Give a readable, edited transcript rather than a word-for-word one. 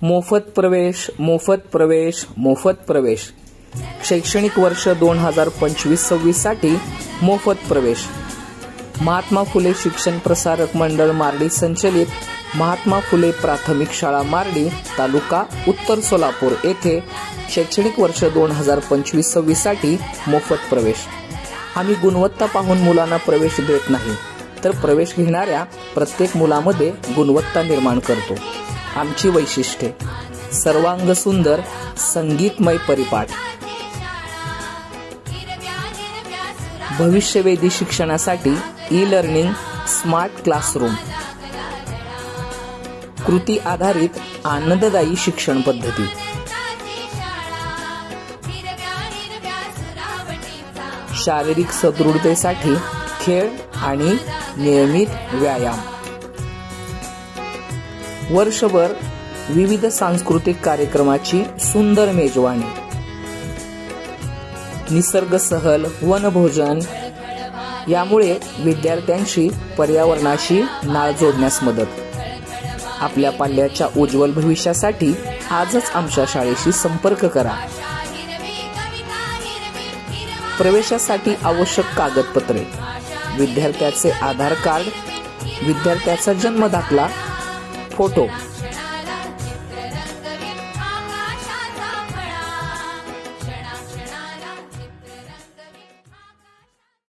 मोफत प्रवेश, मोफत प्रवेश, मोफत प्रवेश. शैक्षणिक वर्ष 2025-26 साठी मोफत प्रवेश. महात्मा फुले शिक्षण प्रसारक मंडळ मार्डी संचलित महात्मा फुले प्राथमिक शाळा मार्डी तालुका उत्तर सोलापूर येथे शैक्षणिक वर्ष 2025-26 साठी मोफत प्रवेश. आम्ही गुणवत्ता पाहून मुलांना प्रवेश देत नाही, तर प्रवेश घेणाऱ्या प्रत्येक मुलामध्ये गुणवत्ता निर्माण करतो. आमची वैशिष्ट्ये: सर्वांग सुंदर संगीतमय परिपाठ, भविष्यवेधी शिक्षणासाठी ई लर्निंग स्मार्ट क्लासरूम, कृती आधारित आनंददायी शिक्षण पद्धती, शारीरिक सदृढतेसाठी खेळ आणि नियमित व्यायाम. वर्षभर विविध सांस्कृतिक कार्यक्रमाची सुंदर मेजवानी, निसर्ग सहल, वनभोजन यामुळे विद्यार्थ्यांशी पर्यावरणाशी नाळ जोडण्यास मदत. आपल्या पाल्याच्या उज्ज्वल भविष्यासाठी आजच आमच्या शाळेशी संपर्क करा. प्रवेशासाठी आवश्यक कागदपत्रे: विद्यार्थ्याचे आधार कार्ड, विद्यार्थ्याचा जन्म दाखला, फोटो,